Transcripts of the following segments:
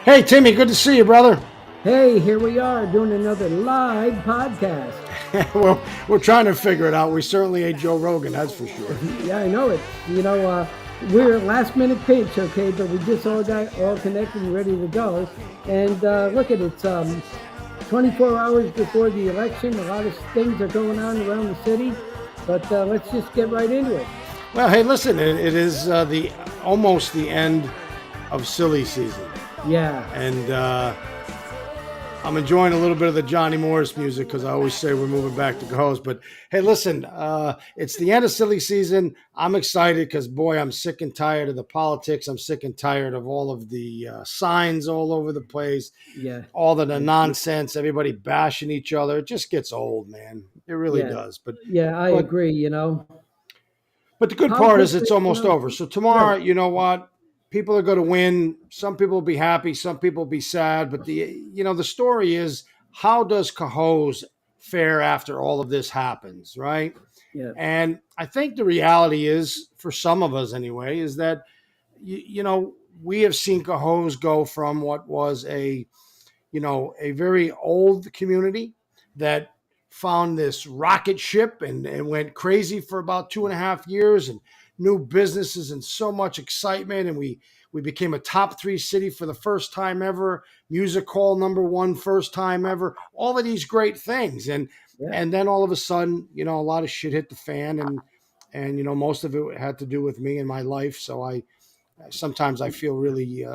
Hey, Timmy, good to see you, brother. Hey, here we are doing another live podcast. well, we're trying to figure it out. We certainly ain't Joe Rogan, that's for sure. Yeah, I know it. We're last minute pitch, okay, but we just all got all connected and ready to go. And look at it, it's 24 hours before the election. A lot of things are going on around the city, but let's just get right into it. Well, hey, listen, it is the almost the end of silly season, Yeah, and I'm enjoying a little bit of the Johnny Morris music because I always say we're moving back to Cohoes. But hey, listen, it's the end of silly season. I'm excited because, boy, I'm sick and tired of the politics. I'm sick and tired of all of the signs all over the place, yeah, all the nonsense, everybody bashing each other. It just gets old, man. It really yeah, does. yeah, I But agree, but the good part is Politics, it's almost over. So right. tomorrow, you know what? People are going to win. Some people will be happy. Some people will be sad. But the story is, how does Cohoes fare after all of this happens, right? Yeah, And I think the reality is, for some of us anyway, is that we have seen Cohoes go from what was a very old community that found this rocket ship and went crazy for about 2.5 years, and new businesses and so much excitement. And we became a top three city for the first time ever, music hall number one first time ever, all of these great things. And yeah, and then all of a sudden, a lot of shit hit the fan, and most of it had to do with me and my life. So I sometimes I feel really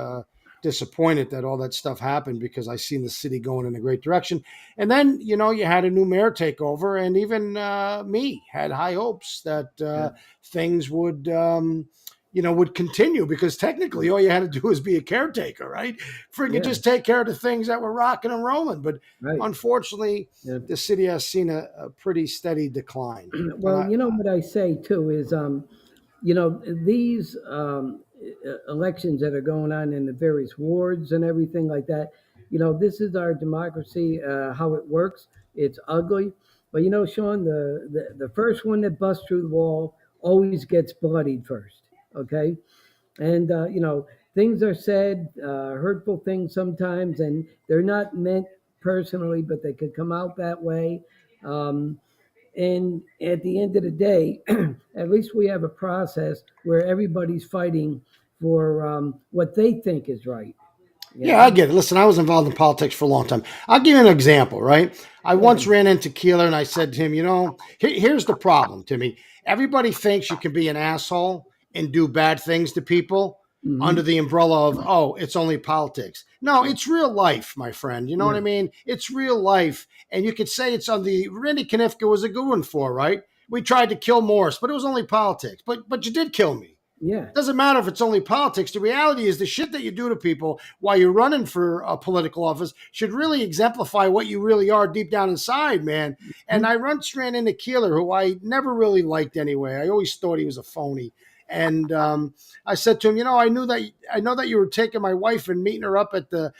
disappointed that all that stuff happened because I seen the city going in a great direction. And then you had a new mayor take over, and even me had high hopes that yeah, things would continue, because technically all you had to do was be a caretaker, right? Freaking yeah, just take care of the things that were rocking and rolling. But right. unfortunately, Yeah. the city has seen a pretty steady decline. And Well, what I say too is, these elections that are going on in the various wards and everything like that. This is our democracy, how it works. It's ugly, but Sean, the first one that busts through the wall always gets bloodied first. Okay, and things are said, hurtful things sometimes, and they're not meant personally, but they could come out that way. Um, and at the end of the day, at least we have a process where everybody's fighting for what they think is right. You Yeah, I know? get it. Listen, I was involved in politics for a long time. I'll give you an example, right? I Yeah. once ran into Keeler and I said to him, here's the problem, Timmy. Everybody thinks you can be an asshole and do bad things to people under Hmm. the umbrella of, oh, it's only politics. No, it's real life, my friend. You know what I Yeah. mean? It's real life. And you could say it's on the Randy Knifka was a good one for, right? We tried to kill Morris, but it was only politics. But you did kill me. Yeah. Doesn't matter if it's only politics. The reality is the shit that you do to people while you're running for a political office should really exemplify what you really are deep down inside, man. And Mhm. I once ran into Keeler, who I never really liked anyway. I always thought he was a phony. And I said to him, I know that you were taking my wife and meeting her up at the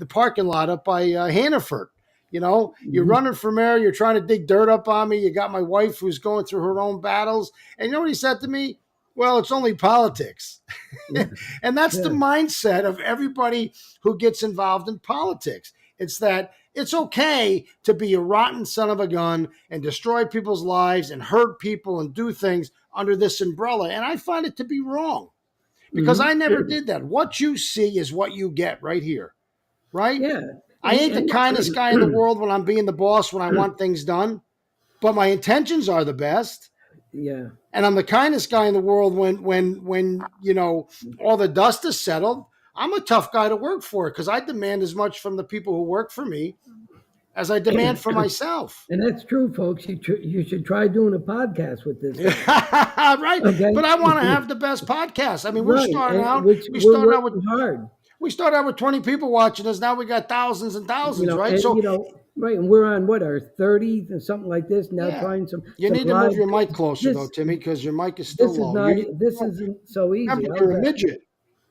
parking lot up by Hannaford. You're Mhm. running for mayor. You're trying to dig dirt up on me. You got my wife who's going through her own battles. And you know what he said to me? Well, it's only politics. Yeah. And that's the Yeah. mindset of everybody who gets involved in politics. It's that it's okay to be a rotten son of a gun and destroy people's lives and hurt people and do things under this umbrella. And I find it to be wrong, because Hmm. I never did that. What you see is what you get right here, right? Yeah. I ain't the kindest guy in the And world when I'm being the boss, when I want things done, but my intentions are the best. yeah. And I'm the kindest guy in the world when all the dust is settled. I'm a tough guy to work for because I demand as much from the people who work for me as I demand for myself. And that's true, folks. You should try doing a podcast with this guy. Right? Okay. But I want to have the best podcast. I mean, we're Right. starting And out. which We we're started out with working hard. we started out with 20 people watching us. Now we got thousands and thousands, right? And So right, and we're on what, our 30th and something like this now, yeah, trying some you need to move live your mic things. closer though, This Timmy, because your mic is still this is low. not this Oh, isn't so remember, easy. How's you're a that? midget.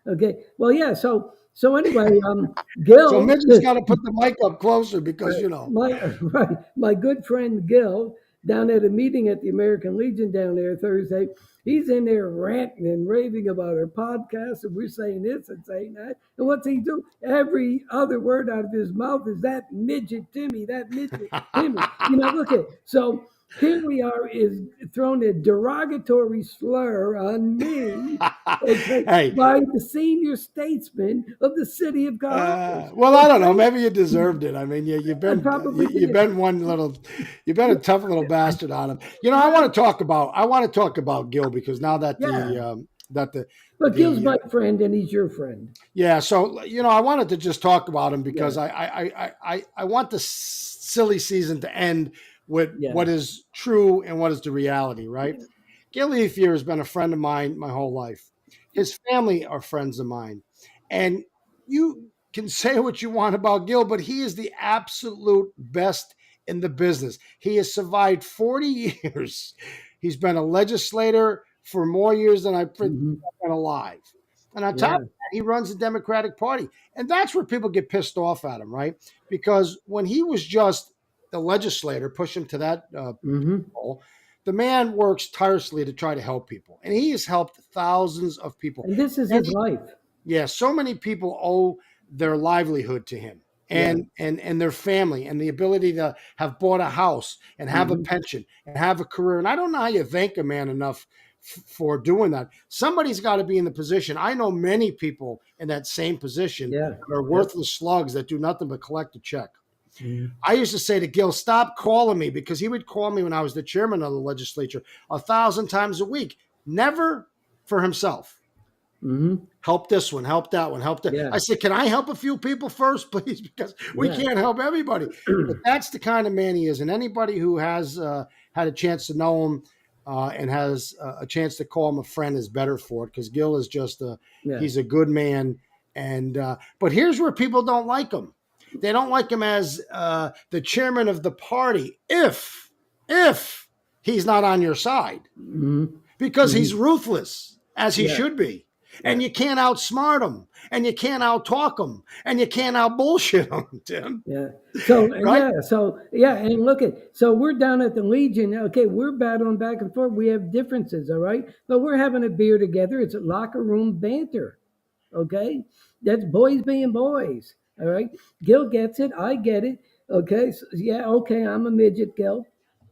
Okay. Well, yeah. So anyway, So Gil, midget's got to put the mic up closer because my my good friend Gil. down at a meeting at the American Legion down there Thursday. He's in there ranting and raving about our podcast, and we're saying this and saying that. And what's he do? Every other word out of his mouth is that midget Timmy, that midget Timmy. Look at it. So here we are is throwing a derogatory slur on me, okay, Hey, by the senior statesman of the city of Cohoes. well, I don't know. Okay, Maybe you deserved it. I mean, I probably you've did. been you've been a tough little bastard on him. I Well, want to talk about Gil because now that yeah. But Gil's the my friend, and he's your friend. yeah, so I wanted to just talk about him because Yeah, I want the silly season to end with yeah. what is true and what is the reality, right? Gil Ethier has been a friend of mine my whole life. His family are friends of mine. And you can say what you want about Gil, but he is the absolute best in the business. He has survived 40 years. He's been a legislator for more years than I've been Hmm. alive. And on top of Yeah. that, he runs the Democratic Party. And that's where people get pissed off at him, right? Because when he was just the legislator, push him to that Hmm. role, the man works tirelessly to try to help people. And he has helped thousands of people. And this is his Many, life. yeah, so many people owe their livelihood to him Yeah. and their family and the ability to have bought a house and have a Hmm. pension and have a career. And I don't know how you thank a man enough for doing that. Somebody's got to be in the position. I know many people in that same position Yeah. that are Yep. worthless slugs that do nothing but collect a check. Hmm. I used to say to Gil, stop calling me because he would call me when I was the chairman of the legislature 1,000 times a week, never for himself. Hmm. Help this one, help that one, help that. Yeah. I said, can I help a few people first, please? Because we Yeah. can't help everybody. But that's the kind of man he is. And anybody who has had a chance to know him and has a chance to call him a friend is better for it because Gil is Yeah. he's a good man. And but here's where people don't like him. They don't like him as the chairman of the party if he's not on your side Hmm. because he's Hmm. ruthless as he Yeah. should be. Yeah. And you can't outsmart him, and you can't outtalk him, and you can't out bullshit him, Tim. Yeah. So Right? and look at so we're down at the Legion. Okay, we're battling back and forth. We have differences, all right, but we're having a beer together. It's a locker room banter. Okay, that's boys being boys. All right, Gil gets it. I get it. Okay, so, yeah. Okay, I'm a midget, Gil.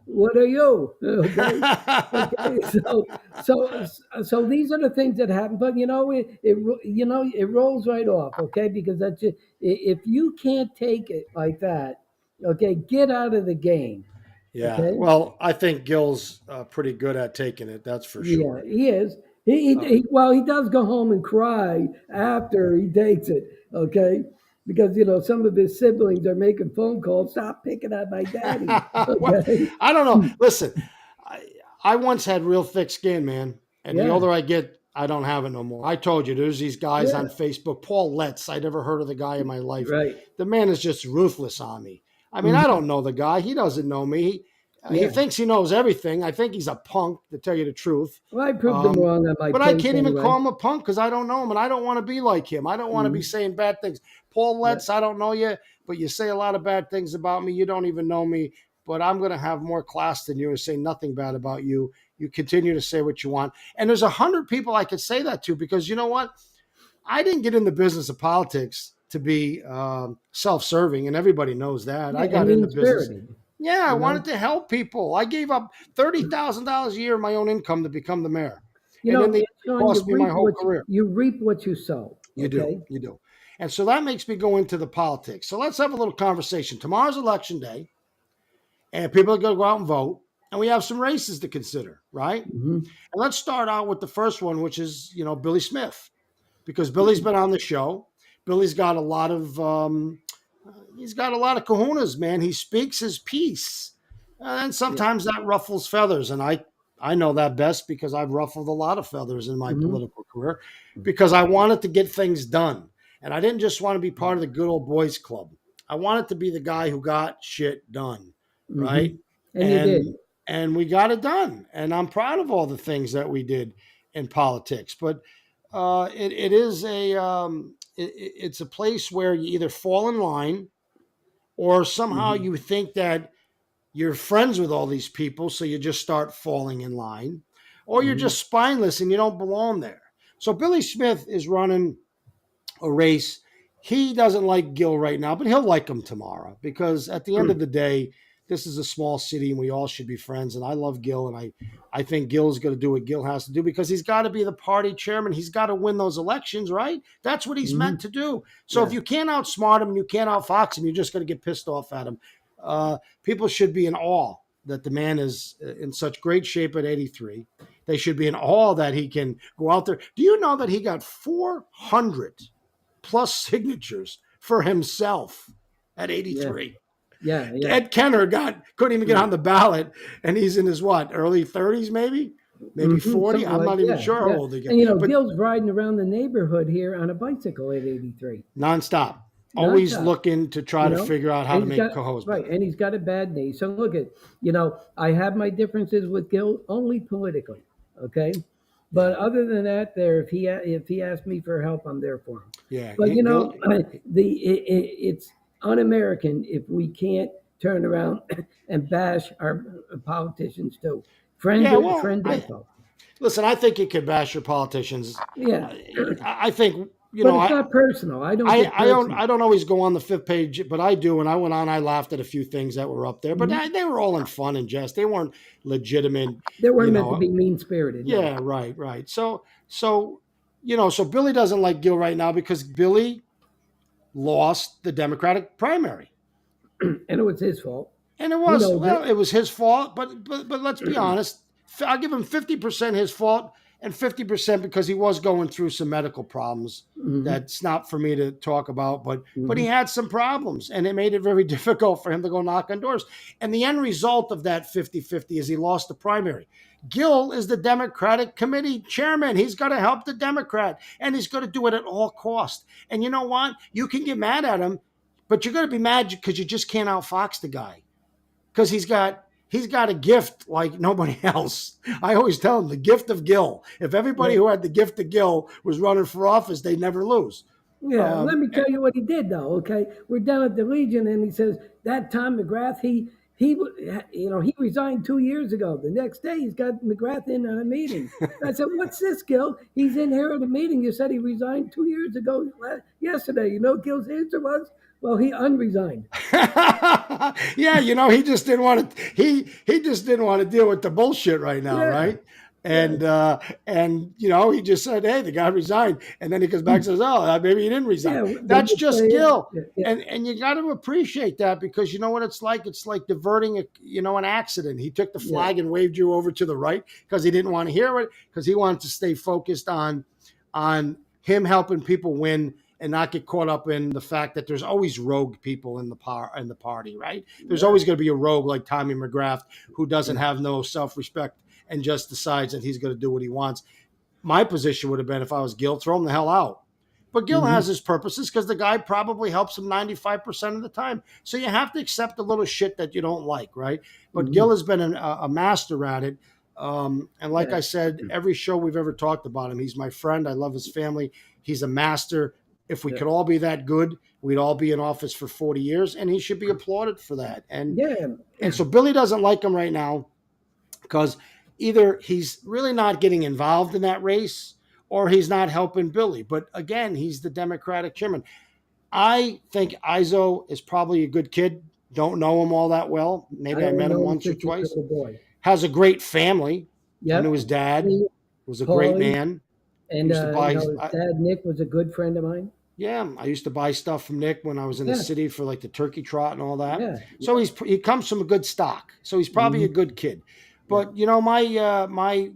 What are you? Okay. Okay, so these are the things that happen, but it rolls right off, okay? Because that's it. If you can't take it like that, okay, get out of the game, Yeah. okay? Well, I think Gil's pretty good at taking it. That's for Yeah, sure. he is. Well, he does go home and cry after he takes it, okay? Because some of his siblings are making phone calls. Stop picking on my daddy, Well, okay? I don't know. Listen, I, I once had real thick skin, man. And the Yeah, older I get, I don't have it no more. I told you, there's these guys yeah, on Facebook. Paul Letts, I never heard of the guy in my life. right. The man is just ruthless on me. I mean, I Mhm. don't know the guy. He doesn't know me. He Yeah. thinks he knows everything. I think he's a punk, to tell you the truth. Well, I proved them Um, wrong on my but I post can't even anyway. call him a punk because I don't know him and I don't want to be like him. I don't want to be Mhm. saying bad things. Paul Yeah, Letts, I don't know you, but you say a lot of bad things about me. You don't even know me, but I'm going to have more class than you and say nothing bad about you. You continue to say what you want. And there's 100 people I could say that to because you know what? I didn't get in the business of politics to be self-serving, and everybody knows that. yeah, I and got into mean business. spirited. Yeah, I You wanted know, to help people. I gave up $30,000 a year of my own income to become the mayor, you and in know, the end, it Shawn, cost me my whole career. you reap what you sow. You do, Okay. you do, and so that makes me go into the politics. So let's have a little conversation. Tomorrow's election day, and people are going to go out and vote, and we have some races to consider, right? Hmm. And let's start out with the first one, which is Billy Smith, because Billy's been on the show. Billy's got a lot of he's got a lot of kahunas, man. He speaks his piece, and Yeah. sometimes that ruffles feathers. And I know that best because I've ruffled a lot of feathers in my Hmm. political career because I wanted to get things done, and I didn't just want to be part of the good old boys club. I wanted to be the guy who got shit done, Hmm. right? And you did. And we got it done, and I'm proud of all the things that we did in politics. But it is it's a place where you either fall in line or somehow Hmm. you think that you're friends with all these people, so you just start falling in line, or you're Hmm. just spineless and you don't belong there. So Billy Smith is running a race. He doesn't like Gil right now, but he'll like him tomorrow because at the end of the day, this is a small city and we all should be friends. And I love Gil, and I think Gil's going to do what Gil has to do because he's got to be the party chairman. He's got to win those elections, right? That's what he's Hmm. meant to do. So if Yeah. you can't outsmart him and you can't outfox him, you're just going to get pissed off at him. People should be in awe that the man is in such great shape at 83. They should be in awe that he can go out there. Do you know that he got 400 plus signatures for himself at Yeah. 83? Yeah. Yeah. Ed Kenner couldn't even get Mm. on the ballot, and he's in his what, early 30s, maybe Hmm. 40. Something I'm like, not even yeah, sure how yeah. old he got, And but Gil's riding around the neighborhood here on a bicycle at 83, nonstop, always nonstop. looking to try You to know, figure out how and to he's make got Cohoes right, better. and he's got a bad knee. So look at, I have my differences with Gil only politically, okay. But Yeah, other than that, there, if he asks me for help, I'm there for him. yeah. But Gil, it's un-American if we can't turn around and bash our politicians too. yeah. Well, Friend I info. listen. I think you could bash your politicians. Yeah, I think but it's not personal. I don't get I personal. don't always go on the fifth page, but I do. And I went on. I laughed at a few things that were up there, but Mhm. they were all in fun and jest. They weren't legitimate. They You weren't meant to know. be mean spirited. No. Yeah. Right. Right. So Billy doesn't like Gil right now because Billy lost the Democratic primary. And it was his fault. And He knows it it. was his fault, but let's be honest. I'll give him 50% his fault and 50% because he was going through some medical problems. Hmm. That's not for me to talk about, but he Hmm. had some problems and it made it very difficult for him to go knock on doors. And the end result of that 50-50 is he lost the primary. Gil is the Democratic committee chairman. He's got to help the Democrat and he's going to do it at all cost. And you know what? You can get mad at him, but you're going to be mad because you just can't outfox the guy because he's got a gift like nobody else. I always tell him the gift of Gil. If everybody Yeah. who had the gift of Gil was running for office, they'd never lose. Yeah, let Um, me tell you what he did though. Okay, we're down at the Legion, and he says that Tom McGrath, he, he resigned 2 years ago. The next day, he's got McGrath in on a meeting. I said, "What's this, Gil? He's in here at a meeting. You said he resigned 2 years ago yesterday." You know, Gil's answer was, "Well, he unresigned." yeah, he just didn't want to. He just didn't want to deal with the bullshit right now, Yeah, right? yeah. And he just said, "Hey, the guy resigned," and then he comes back and says, "Oh, maybe he didn't resign." Yeah, they That's would just say, Gil, yeah, yeah. and you got to appreciate that because you know what it's like. It's like diverting an accident. He took the Yeah. flag and waved you over to the right because he didn't want to hear it because he wanted to stay focused on him helping people win and not get caught up in the fact that there's always rogue people in the party, right? There's Yeah. always going to be a rogue like Tommy McGrath who doesn't Yeah. have no self-respect and just decides that he's going to do what he wants. My position would have been if I was Gil, throw him the hell out. But Gil Hmm. has his purposes because the guy probably helps him 95% of the time. So you have to accept the little shit that you don't like, right? But Gil Hmm. has been a master at it. And like Yeah. I said, every show we've ever talked about him, he's my friend. I love his family. He's a master. If we Yeah. could all be that good, we'd all be in office for 40 years, and he should be applauded for that. Yeah. And so Billy doesn't like him right now because either he's really not getting involved in that race or he's not helping Billy. But again, he's the Democratic chairman. I think Izo is probably a good kid. Don't know him all that well. I Maybe I only met him know him once or since he was twice. a little boy. Has a great family. I knew Yep. his dad Me, was a great Paulie, man. I and used to buy, his dad Nick was a good friend of mine. yeah, I used to buy stuff from Nick when I was in the Yeah. city for like the turkey trot and all that. Yeah. So Yeah. he comes from a good stock. So he's probably a Hmm. good kid. Yeah. But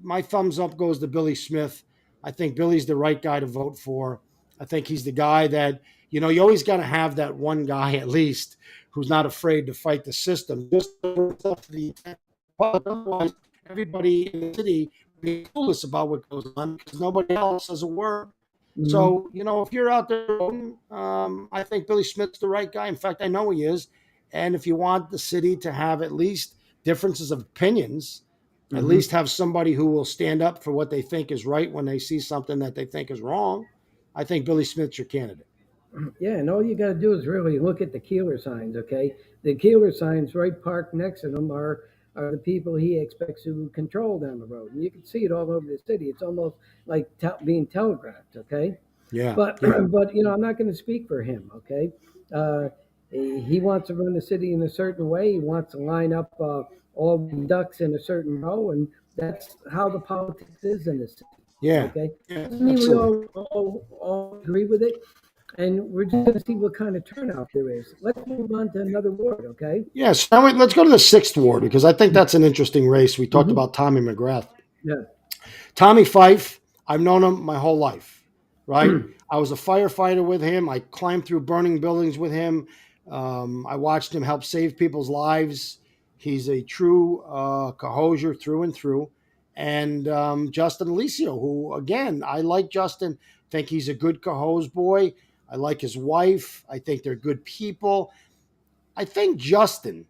my thumbs up goes to Billy Smith. I think Billy's the right guy to vote for. I think he's the guy that you always got to have that one guy at least who's not afraid to fight the system. Just otherwise, everybody in the city be clueless about what goes on because nobody else has a word. Hmm. So, if you're out there, I think Billy Smith's the right guy. In fact, I know he is. And if you want the city to have at least differences of opinions, at Hmm. least have somebody who will stand up for what they think is right when they see something that they think is wrong, I think Billy Smith's your candidate. Yeah, and all you got to do is really look at the Keeler signs, okay? The Keeler signs right parked next to them are the people he expects to control down the road. And you can see it all over the city. It's almost like being telegraphed, okay? Yeah, But yeah, but I'm not going to speak for him, okay? Uh, he wants to run the city in a certain way. He wants to line up all the ducks in a certain row, and that's how the politics is in the city, yeah, okay? yeah, Doesn't mean we absolutely. all agree with it, and we're just going to see what kind of turnout there is. Let's move on to another ward, okay? Yes. Now let's go to the sixth ward because I think that's an interesting race. We talked Mm-hmm. about Tommy McGrath. Yeah. Tommy Fife, I've known him my whole life, right? I was a firefighter with him. I climbed through burning buildings with him. I watched him help save people's lives. He's a true Cohosier through and through. And Justin Alicio, who, again, I like Justin, think he's a good Cohoes boy. I like his wife. I think they're good people. I think Justin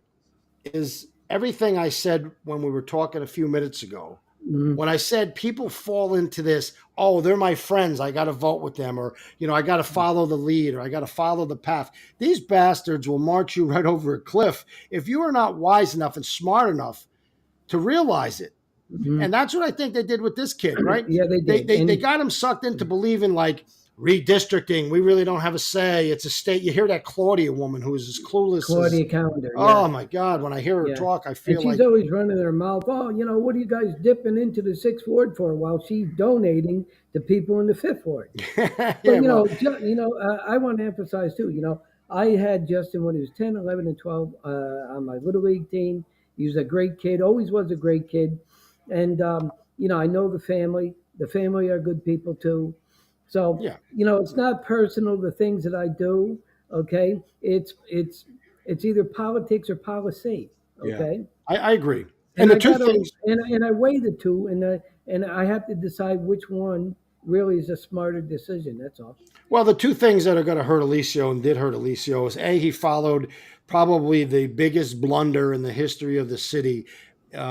is everything I said when we were talking a few minutes ago Mm-hmm. when I said people fall into this, oh, they're my friends, I got to vote with them, or, I got to follow the lead, or I got to follow the path. These bastards will march you right over a cliff if you are not wise enough and smart enough to realize it. Mm-hmm. And that's what I think they did with this kid, right? Yeah, they They, did. they, they And got him sucked into believing like redistricting, we really don't have a say. It's a state. You hear that Claudia woman who is as clueless as, Claudia Calendar, oh yeah. my God, when I hear her Yeah. talk, I And feel she's like, always running her mouth, oh, what are you guys dipping into the sixth ward for while she's donating to people in the fifth ward? But, yeah, well, I want to emphasize too, I had Justin when he was 10, 11, and 12 on my Little League team. He was a great kid, always was a great kid. And, I know the family. The family are good people too. So, yeah, it's not personal, the things that I do, okay? It's either politics or policy, yeah, okay? I agree. And And the I two got to things, and I weigh the two, and I have to decide which one really is a smarter decision. That's all. well, the two things that are going to hurt Alicio and did hurt Alicio is A, he followed probably the biggest blunder in the history of the city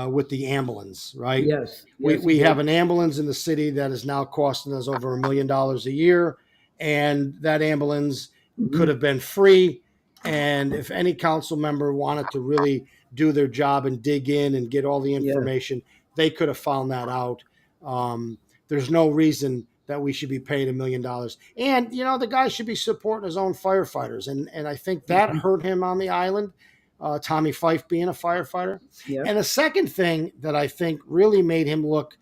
with the ambulance, right? Yes, We, yes, he we have did. an ambulance in the city that is now costing us over $1 million a year. And that ambulance could Hmm. have been free. And if any council member wanted to really do their job and dig in and get all the Yeah. information, they could have found that out. There's no reason that we should be paid $1 million. And the guy should be supporting his own firefighters. And I think that Hmm. hurt him on the island. Tommy Fife being a firefighter. Yeah. And the second thing that I think really made him look,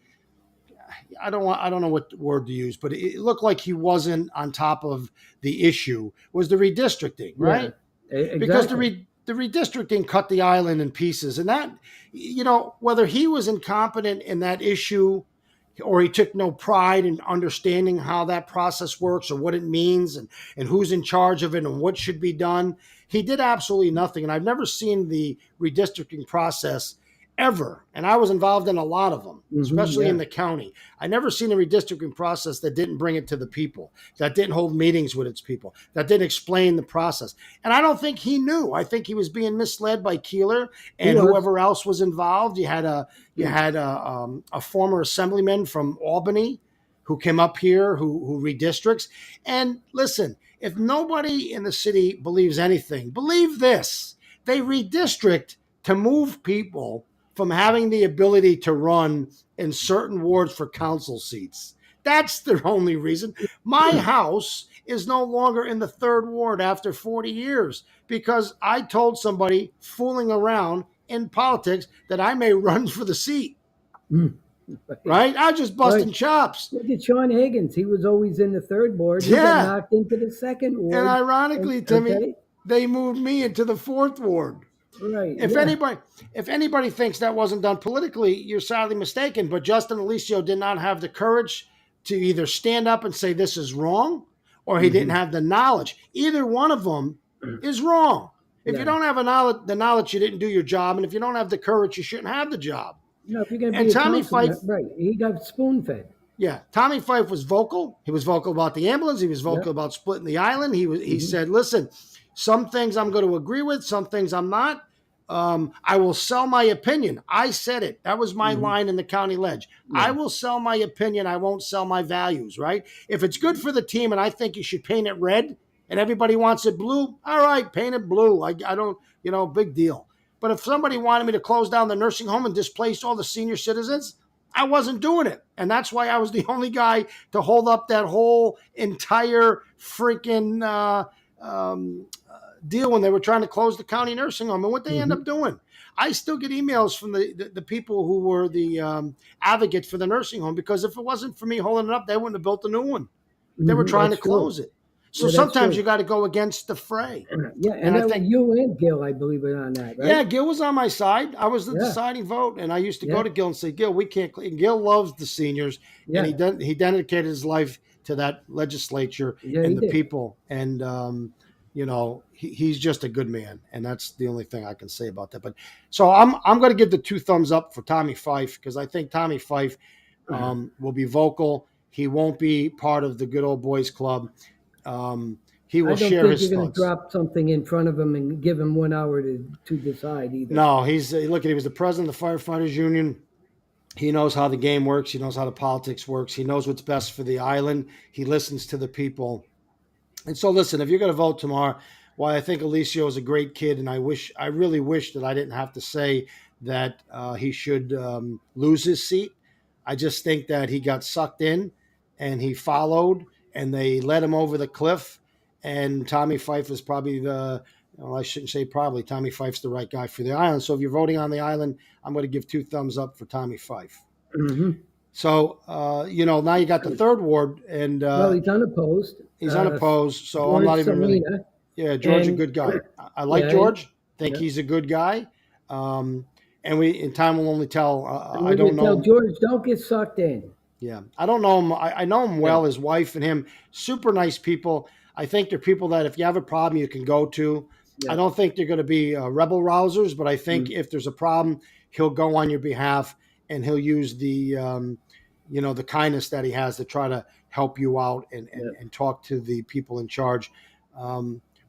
I don't know what word to use, but it looked like he wasn't on top of the issue was the redistricting, Yeah. right? Because Exactly. the redistricting cut the island in pieces, and that whether he was incompetent in that issue or he took no pride in understanding how that process works or what it means and who's in charge of it and what should be done. He did absolutely nothing. And I've never seen the redistricting process ever. And I was involved in a lot of them, especially in Yeah. the county. I never seen a redistricting process that didn't bring it to the people, that didn't hold meetings with its people, that didn't explain the process. And I don't think he knew. I think he was being misled by Keeler He and was. whoever else was involved. You had a former assemblyman from Albany who came up here who redistricts. And listen, if nobody in the city believes anything, believe this: they redistrict to move people from having the ability to run in certain wards for council seats. That's their only reason. My house is no longer in the third ward after 40 years because I told somebody fooling around in politics that I may run for the seat, Right. right? I just Right. busting chops. Look at Sean Higgins. He was always in the third ward. He got Yeah. knocked into the second And ward. And ironically, Timmy, okay. they moved me into the fourth ward. Right. If Yeah. anybody, if anybody thinks that wasn't done politically, you're sadly mistaken. But Justin Alicio did not have the courage to either stand up and say this is wrong, or he didn't Hmm. have the knowledge. Either one of them is wrong. If you Yeah. don't have the knowledge, you didn't do your job, and if you don't have the courage, you shouldn't have the job. If you're going to And be a Tommy councilman, Fife, right? He got spoon fed. yeah, Tommy Fife was vocal. He was vocal about the ambulance. He was Yeah. vocal about splitting the island. He Hmm. said, "Listen, some things I'm going to agree with, some things I'm not. I will sell my opinion." I said it. That was my Hmm. line in the county ledge. I Yeah. will sell my opinion. I won't sell my values. Right? If it's good for the team, and I think you should paint it red and everybody wants it blue, all right, paint it blue. I don't, big deal. But if somebody wanted me to close down the nursing home and displace all the senior citizens, I wasn't doing it. And that's why I was the only guy to hold up that whole entire freaking deal when they were trying to close the county nursing home. And what they end Hmm. up doing, I still get emails from the people who were the advocates for the nursing home, because if it wasn't for me holding it up, they wouldn't have built a new one. They were Hmm. trying to That's true. close it. So Yeah, that's sometimes true. you got to go against the fray. Yeah, And and I that was think, you and Gil, I believe it on that, right? yeah, Gil was on my side. I was the Yeah, deciding vote, and I used to go yeah, to Gil and say, "Gil, we can't." And Gil loves the seniors, and yeah, he dedicated his life to that legislature yeah. He and the did. people. And he's just a good man, and that's the only thing I can say about that. But so I'm going to give the two thumbs up for Tommy Fife, because I think Tommy Fife will be vocal. He won't be part of the good old boys club. Um, he will I don't share think his you're going to thoughts. drop something in front of him and give him 1 hour to decide either. No, he's look at he was the president of the firefighters union. He knows how the game works. He knows how the politics works. He knows what's best for the island. He listens to the people. And so, listen, if you're going to vote tomorrow, why I think Alicio is a great kid, and I really wish that I didn't have to say that he should lose his seat. I just think that he got sucked in, and he followed, and they led him over the cliff. And Tommy Fife is probably well, I shouldn't say probably. Tommy Fife's the right guy for the island. So if you're voting on the island, I'm going to give two thumbs up for Tommy Fife. Hmm. So now you got the third ward, and Well, he's unopposed. he's unopposed. So I'm George not even really. Salina, Yeah, George, a and good guy. I like yeah, George. Think yeah. he's a good guy. Um, and we in time will only tell. And I we're don't going to know tell him. George, don't get sucked in. Yeah, I don't know him. I know him Yeah, well. His wife and him, super nice people. I think they're people that if you have a problem, you can go to. I yeah. don't think they're going to be rebel rousers, but I think Mm, if there's a problem, he'll go on your behalf, and he'll use the kindness that he has to try to help you out and yeah. talk to the people in charge.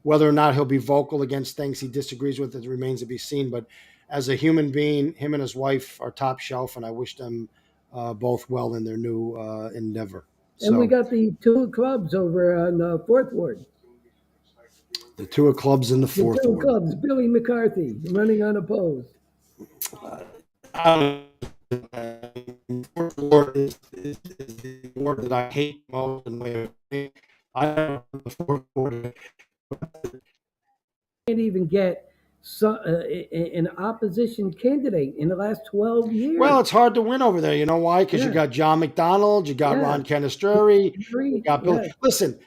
Whether or not he'll be vocal against things he disagrees with, it remains to be seen. But as a human being, him and his wife are top shelf, and I wish them both well in their new endeavor. And we So got the two clubs over on Fourth Ward. the two are clubs in the The fourth two ward. clubs, Billy McCarthy running unopposed. Uh, fourth ward is the ward that I hate most. And I the fourth ward. Can't even get an opposition candidate in the last 12 Well, years. it's hard to win over there. You know why? Because you Yeah, got John McDonald, you got yeah. Ron Canestrari, you Agree. got Bill. Yeah. Listen,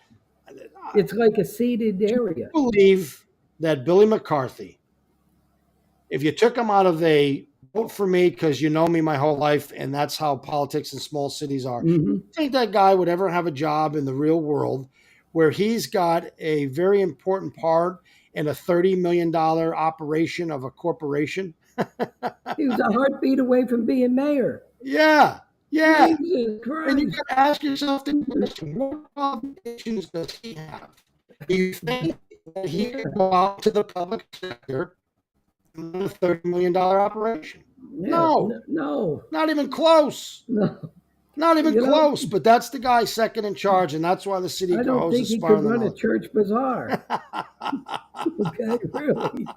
It's like a seated do area. you believe that Billy McCarthy, if you took him out of a vote for me because you know me my whole life, and that's how politics in small cities are, Hmm. you think that guy would ever have a job in the real world where he's got a very important part in a $30 million operation of a corporation? He was a heartbeat away from being mayor. Yeah, yeah. Jesus And you Christ. got to ask yourself the question: what qualifications does he have? Do you think that he could go out to the public sector and run a $30 million operation? Yeah. No, No. not even close. No. Not even You know, close. But that's the guy second in charge, and that's why the city of I don't Cohoes think is he could spiraling run a out. church bazaar. Okay, really.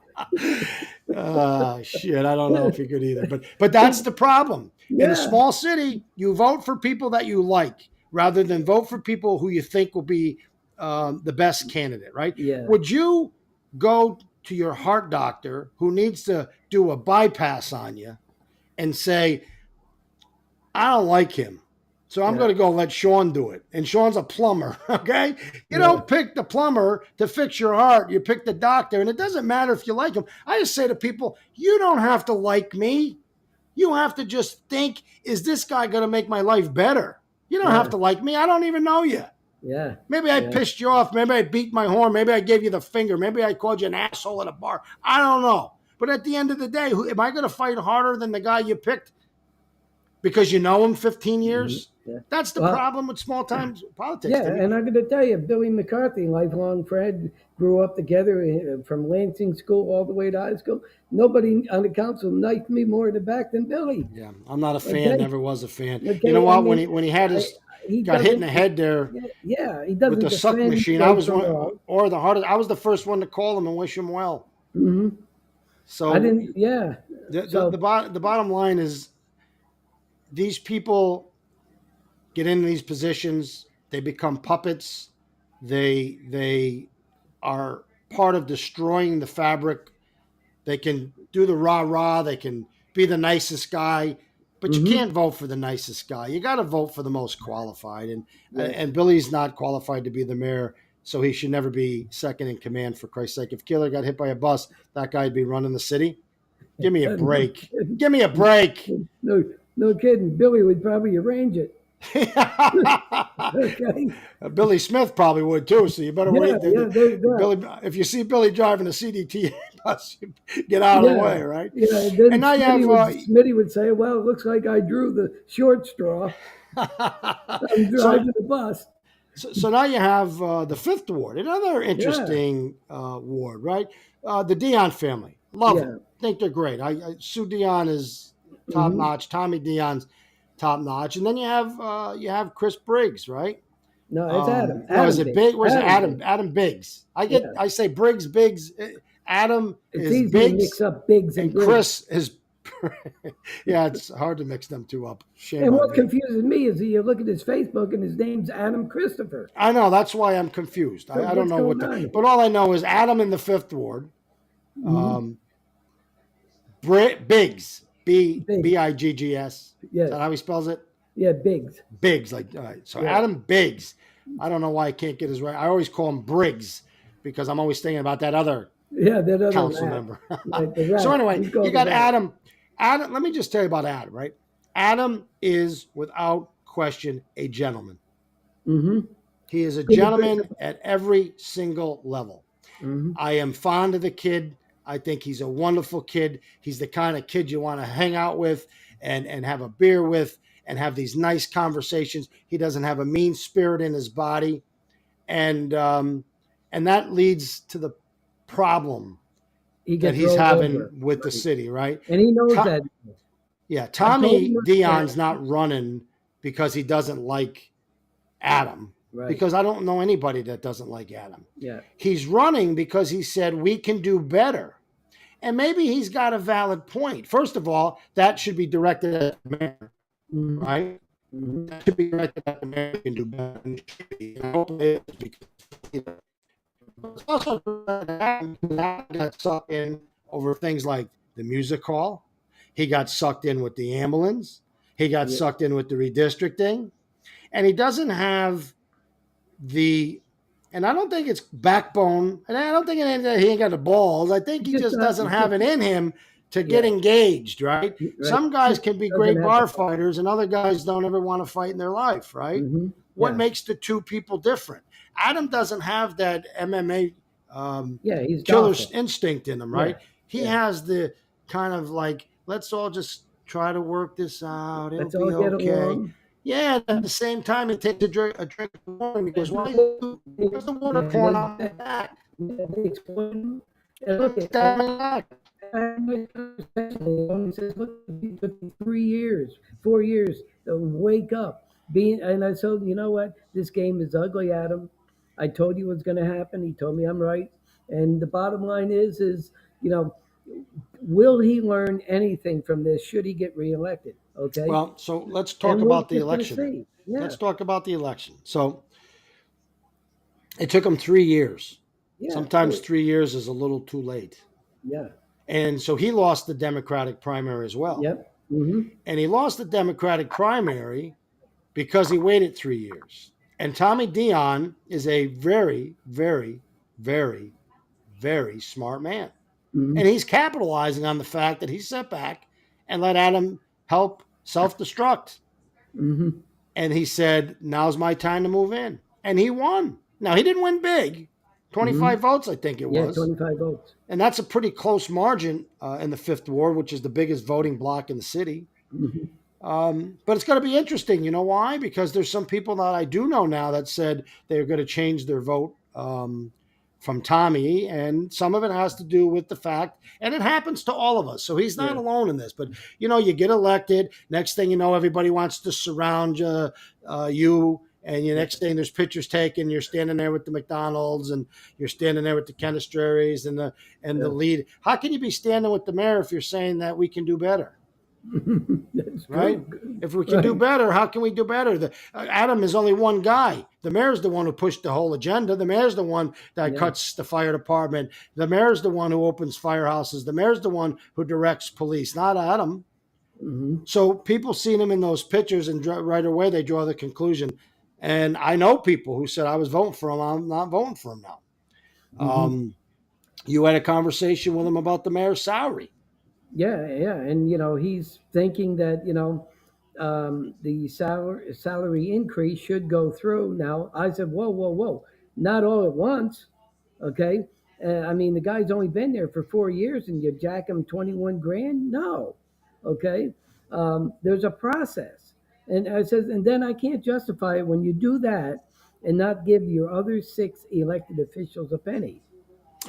Shit, I don't know if he could either. But that's the problem. In a Yeah, small city, you vote for people that you like rather than vote for people who you think will be the best candidate, right? yeah, Would you go to your heart doctor who needs to do a bypass on you and say, I don't like him. So I'm yeah, going to go let Shawn do it. And Shawn's a plumber, okay? You yeah, don't pick the plumber to fix your heart. You pick the doctor, and it doesn't matter if you like him. I just say to people, you don't have to like me. You have to just think, is this guy going to make my life better? You don't have yeah, to like me. I don't even know you. yeah, Maybe I yeah, pissed you off. Maybe I beat my horn. Maybe I gave you the finger. Maybe I called you an asshole at a bar. I don't know. But at the end of the day, am I going to fight harder than the guy you picked because you know him 15 mhm, years? yeah. That's the Well, problem with small time politics. yeah, and I'm going to tell you, Billy McCarthy, lifelong friend, grew up together from Lansing School all the way to high school. Nobody on the council knifed me more in the back than Billy. Yeah, I'm not a fan. Okay, Never was a fan. You know okay. I what? When mean, he had I, his he got hit in doesn't. the head there Yeah, yeah, he with doesn't the suck defend machine. I right was from one, wrong. or the hardest. I was the first one to call him and wish him well. Hmm. I So didn't. Yeah. So. the bottom line is these people get into these positions, they become puppets, they are part of destroying the fabric. They can do the rah rah, they can be the nicest guy, but you Hmm. can't vote for the nicest guy. You got to vote for the most qualified, Yes. and Billy's not qualified to be the mayor, so he should never be second in command. For Christ's sake, if Killer got hit by a bus, that guy'd be running the city. Give me a No break. kidding. Give me a break. No, no kidding. Billy would probably arrange it. Okay. Billy Smith probably would too. So you better Yeah. wait. Yeah. There you go. Billy, if you see Billy driving a CDT bus, get out of the Yeah. way, right? Yeah. And then And now you have. Smitty would say, "Well, it looks like I drew the short straw. I'm so driving the bus." so now you have the Fifth Ward, another Yeah. interesting ward, right? The Dion family, love them, Yeah. think they're great. Sue Dion is top Hmm. notch. Tommy Dion's top notch, and then you have Chris Briggs, right? No, it's Adam. No, is Adam it Biggs. Big? Where's it? Adam Adam? Biggs. Adam Biggs. Yeah. I say Briggs, Biggs. Adam It's is easy to mix Biggs, up Biggs and and Briggs. Chris is. Yeah, it's hard to mix them two up. Shame And on what me. confuses me is that you look at his Facebook and his name's Adam Christopher. I know that's why I'm confused. So I don't what's know what going the. on But here? all I know is Adam in the Fifth Ward. Hmm. Um, Biggs, Biggs. Biggs. Is Yes. that how he spells it? Yeah, Biggs. Biggs, like all right. So Yeah. Adam Biggs. I don't know why I can't get his right. I always call him Briggs because I'm always thinking about that other Yeah, that other council rat. member. Right, the So rat. anyway, He's you called the got rat. Adam. Adam, let me just tell you about Adam, right? Adam is without question a gentleman. Mm-hmm. He is a He's a gentleman good. at every single level. Mm-hmm. I am fond of the kid. I think he's a wonderful kid. He's the kind of kid you want to hang out with and have a beer with and have these nice conversations. He doesn't have a mean spirit in his body, and um, and that leads to the problem He that gets he's rolled having over. with the Right. city. Right? And he knows To- that. yeah, I've told Tommy him Dion's that. not running because he doesn't like Adam. Right. Because I don't know anybody that doesn't like Adam. Yeah. He's running because he said we can do better. And maybe he's got a valid point. First of all, that should be directed at the mayor, Mm-hmm. right? Mm-hmm. That should be directed at the mayor. He can do better. And it should be. And I hope it is because you know, it's also got sucked in over things like the music hall. He got sucked in with the ambulance. He got Yeah. sucked in with the redistricting. And he doesn't have the and I don't think it's backbone, and I don't think he ain't got the balls. I think he Just just not. doesn't have it in him to get Yeah. engaged, right? Right. Some guys Just can be doesn't great have the bar heart. fighters, and other guys don't ever want to fight in their life, right? Mm-hmm. What Yeah. makes the two people different? Adam doesn't have that MMA Yeah. He's killer docile. instinct in him, Yeah. right? He Yeah. has the kind of like, let's all just try to work this out. It'll Let's all be get okay. along. Yeah, at the same time, it takes a drink of water. He goes, where's the water pouring on my back? They exploit him. And look at Stab my back. he says, look, it took me 3 years, 4 years to wake up. And I told him, you know what? This game is ugly, Adam. I told you what's going to happen. He told me I'm right. And the bottom line is, you know, will he learn anything from this? Should he get reelected? Okay. Well, so let's talk And we're about the just going to election. see. Yeah. Let's talk about the election. So it took him 3 years. Yeah. Sometimes 3 years is a little too late. Yeah. And so he lost the Democratic primary as well. Yep. Mm-hmm. And he lost the Democratic primary because he waited 3 years. And Tommy Dion is a very, very, very, very smart man. Mm-hmm. And he's capitalizing on the fact that he sat back and let Adam help self destruct. Mm-hmm. And he said, now's my time to move in. And he won. Now, he didn't win big, 25 votes, I think it Yeah, was. 25 votes. And that's a pretty close margin in the Fifth Ward, which is the biggest voting block in the city. Mm-hmm. But it's going to be interesting. You know why? Because there's some people that I do know now that said they're going to change their vote from Tommy, and some of it has to do with the fact, and it happens to all of us. So he's not Yeah. alone in this. But you get elected. Next thing you know, everybody wants to surround you. And the Yeah. next thing, there's pictures taken. You're standing there with the McDonald's, and you're standing there with the chemistries and the Yeah. lead. How can you be standing with the mayor if you're saying that we can do better? That's Right? true. If we can do Right. better, how can we do better? Adam is only one guy. The mayor's the one who pushed the whole agenda. The mayor's the one that Yeah. cuts the fire department. The mayor's the one who opens firehouses. The mayor's the one who directs police, not Adam. Hmm. So people seen him in those pictures, and right away they draw the conclusion. And I know people who said, I was voting for him. I'm not voting for him now. Hmm. You had a conversation with him about the mayor's salary. Yeah, yeah, and he's thinking that the salary increase should go through. Now I said, whoa, whoa, whoa, not all at once, okay? I mean, the guy's only been there for 4 years, and you jack him 21 grand? No, okay. There's a process, and I says, and then I can't justify it when you do that and not give your other 6 elected officials a penny,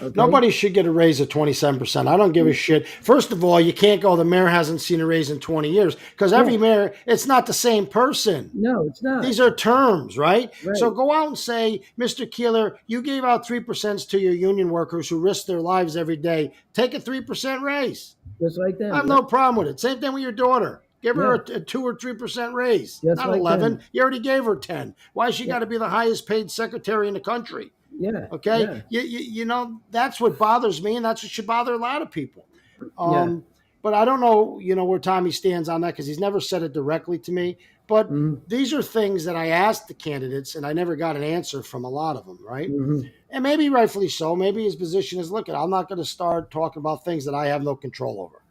okay? Nobody should get a raise of 27%. I don't give a shit. First of all, you can't go, the mayor hasn't seen a raise in 20 years, because every Yeah, mayor, it's not the same person. no, it's not. These are terms, right? So Right. go out and say, Mr. Keeler, you gave out 3% to your union workers who risk their lives every day. Take a 3% raise. Just like I them. have no Yep. problem with it. Same thing with your daughter. Give her Yeah. a 2 or 3% raise, Just not like 11. them. You already gave her 10. Why has she Yeah. got to be the highest paid secretary in the country? Yeah. Okay, Yeah. that's what bothers me, and that's what should bother a lot of people. Yeah. Um, but I don't know, where Tommy stands on that, because he's never said it directly to me. But Hmm. these are things that I asked the candidates, and I never got an answer from a lot of them, right? Hmm. And maybe rightfully so. Maybe his position is, look, I'm not going to start talking about things that I have no control over.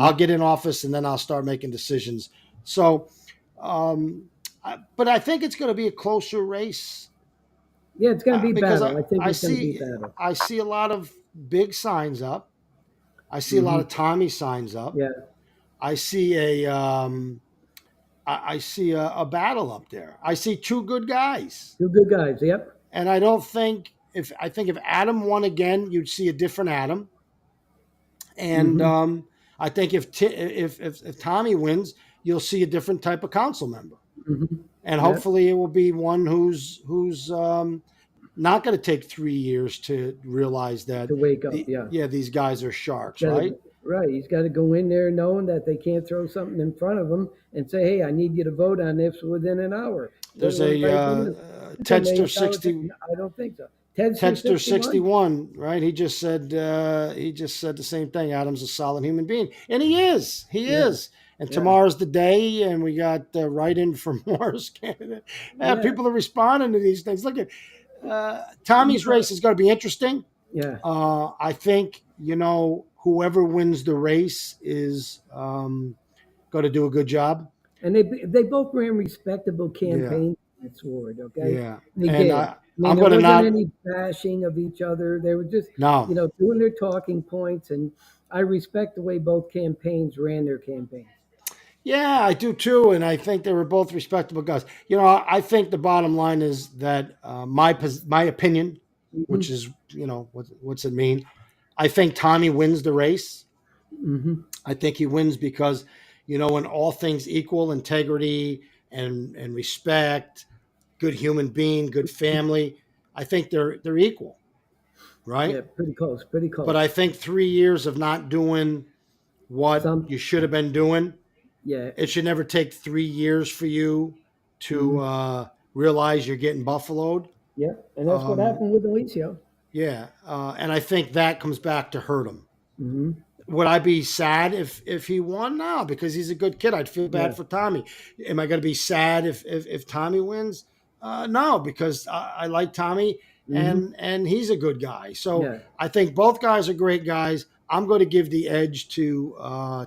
I'll Hmm. get in office, and then I'll start making decisions. So, but I think it's going to be a closer race, Yeah. It's going to be because battle. I think I it's going to be see battle. I see a lot of big signs up. I see a lot Hmm. of Tommy signs up. Yeah. I see I see a battle up there. I see two good guys, Two good guys. Yep. and I don't think if Adam won again, you'd see a different Adam, and Hmm. I think if Tommy wins, you'll see a different type of council member, Hmm. and Yep. hopefully it will be one who's not going to take 3 years to realize that To wake up. Yeah. these guys are He's sharks, got right? to. Right. He's got to go in there knowing that they can't throw something in front of him and say, "Hey, I need you to vote on this within an hour." There's What a if I do this? It's a Tedster $1 million thing. 60 No, I don't think so. Tedster Tedster 61. 61, right? He just said the same thing. Adam's a solid human being, and he is. He Yeah. is. And Yeah. tomorrow's the day, and we got write-in for Morris candidate. Yeah. People are responding to these things. Look at You Tommy's know. race is going to be interesting. Yeah. I think whoever wins the race is going to do a good job. And they both ran respectable Yeah, campaigns in Sword, okay? yeah, They and did. I mean, I'm there going to wasn't not. any bashing of each other. They were just, No, doing their talking points, and I respect the way both campaigns ran their campaigns. yeah, I do too, and I think they were both respectable guys. I think the bottom line is that my opinion, Hmm. which is what's it mean? I think Tommy wins the race. Hmm. I think he wins because when all things equal, integrity and respect, good human being, good family, I think they're equal, Yeah, right? pretty close, pretty But close. I think 3 years of not doing what Some, you should have been doing. yeah. It should never take 3 years for you to Hmm. realize you're getting buffaloed. Yeah, and that's what Um, happened with Alicio. yeah, and I think that comes back to hurt him. Hmm. Would I be sad if he won? No, because he's a good kid. I'd feel Yeah. bad for Tommy. Am I going to be sad if Tommy wins? No, because I like Tommy, Hmm. and he's a good guy. So Yeah. I think both guys are great guys. I'm going to give the edge to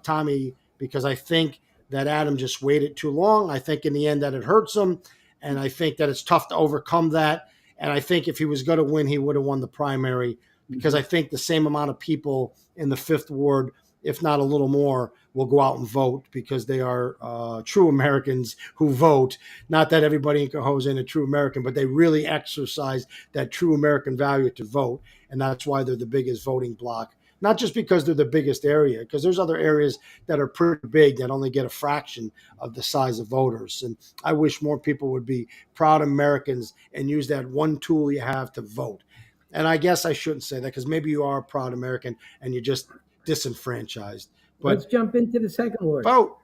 Tommy, because I think that Adam just waited too long. I think in the end that it hurts him, and I think that it's tough to overcome that. And I think if he was going to win, he would have won the primary, because Hmm. I think the same amount of people in the Fifth Ward if not a little more, will go out and vote because they are true Americans who vote. Not that everybody in Cohoes ain't a true American, but they really exercise that true American value to vote, and that's why they're the biggest voting bloc. Not just because they're the biggest area, because there's other areas that are pretty big that only get a fraction of the size of voters. And I wish more people would be proud Americans and use that one tool you have to vote. And I guess I shouldn't say that because maybe you are a proud American and you're just disenfranchised. Let's But jump into the second ward. vote.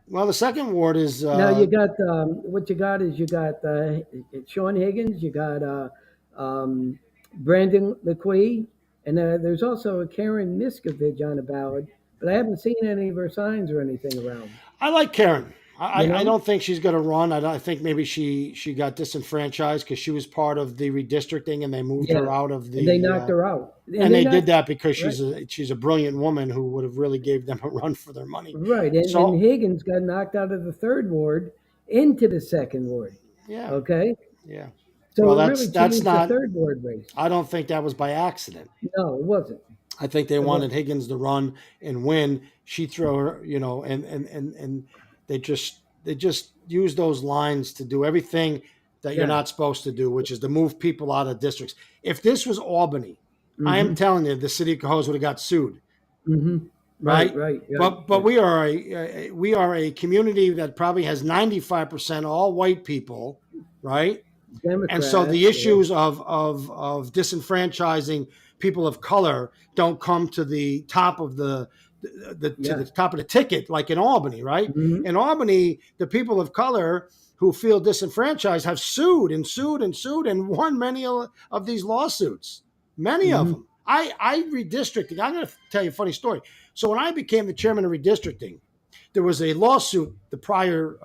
Well, the second ward is Now you got what you got is you got Shawn Higgins, you got Brandon LeQuee, and there's also a Karen Miskovich on the ballot, but I haven't seen any of her signs or anything around. I like Karen. You I know? don't think she's going to run. I think maybe she got disenfranchised because she was part of the redistricting and they moved Yeah, her out of and they the. knocked her out, And they did knocked that because right, she's a brilliant woman who would have really gave them a run for their money. right, and So Higgins got knocked out of the third ward into the second ward. yeah, Okay, yeah. so Well, it really that's changed the not. third ward race. I don't think that was by accident. No, it wasn't. I think they It wanted wasn't. Higgins to run and win. She throw her, and they just use those lines to do everything that you're Yeah. not supposed to do, which is to move people out of districts. If this was Albany, I am Mm-hmm. telling you, the city of Cohoes would have got sued, Mm-hmm. Right. right? Right. Right. But we are a community that probably has 95% all white people, right? And so the Democrats. Yeah. issues of disenfranchising people of color don't come to the top of the Yeah. top of the ticket like in Albany, right? Mm-hmm. In Albany, the people of color who feel disenfranchised have sued and sued and sued and won many of these lawsuits. Many of Mm-hmm. them. I redistricting. I'm going to tell you a funny story. So when I became the chairman of redistricting, there was a lawsuit the prior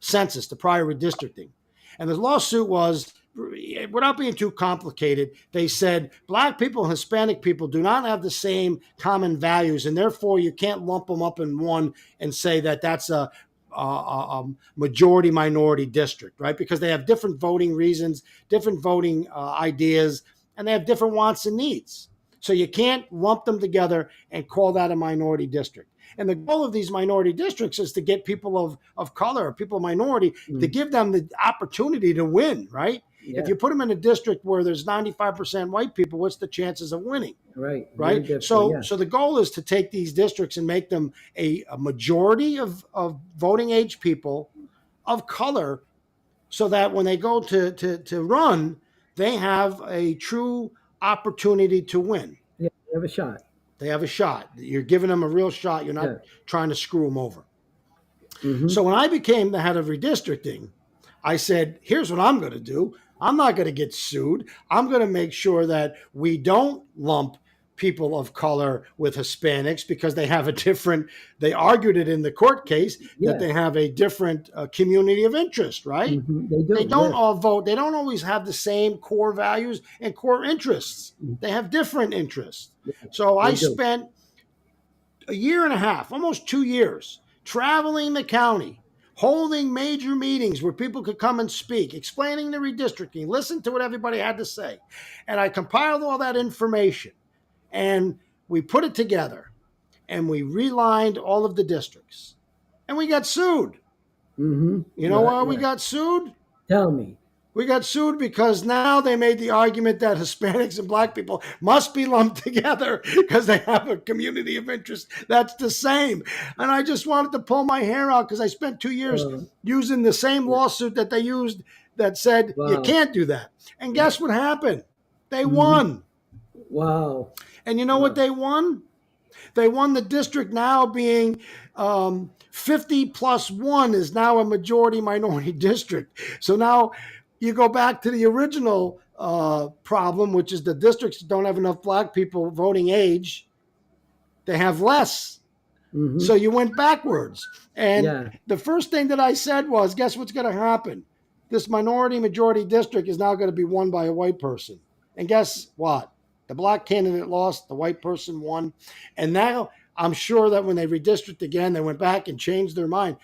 census, the prior redistricting. And the lawsuit was, without being too complicated, they said black people and Hispanic people do not have the same common values, and therefore you can't lump them up in one and say that that's a majority minority district, right? Because they have different voting reasons, different voting ideas, and they have different wants and needs. So you can't lump them together and call that a minority district. And the goal of these minority districts is to get people of color, people of minority, to Mm-hmm. give them the opportunity to win, right? If Yeah. you put them in a district where there's 95% white people, what's the chances of winning, Right. Very right? difficult. So, Yeah. so the goal is to take these districts and make them a majority of voting age people of color so that when they go to run, they have a true opportunity to win. Yeah. You have a shot. They have a shot. You're giving them a real shot. You're Yeah. not trying to screw them over. Mm-hmm. So when I became the head of redistricting, I said, here's what I'm going to do. I'm not going to get sued. I'm going to make sure that we don't lump people of color with Hispanics because they have a different, they argued it in the court case that Yeah. they have a different community of interest, right? Mm-hmm. They do. They don't Yes. all vote. They don't always have the same core values and core interests. They have different interests. So They I do. spent a year and a half, almost 2 years, traveling the county, holding major meetings where people could come and speak, explaining the redistricting, listen to what everybody had to say. And I compiled all that information and we put it together and we relined all of the districts. And we got sued. Mm-hmm. You know Right. why we Yeah. got sued? Tell me. We got sued because now they made the argument that Hispanics and black people must be lumped together because they have a community of interest that's the same. And I just wanted to pull my hair out because I spent 2 years Uh, using the same lawsuit that they used that said you wow. can't do that. And guess what happened? They Mm-hmm. won. Wow. And you know what Wow. they won? They won the district now being 50 plus 1 is now a majority minority district. So now you go back to the original problem, which is the districts don't have enough black people voting age. They have less. Mm-hmm. So you went backwards. And Yeah. the first thing that I said was, guess what's going to happen? This minority majority district is now going to be won by a white person. And guess what? The black candidate lost, the white person won. And now I'm sure that when they redistrict again, they went back and changed their mind.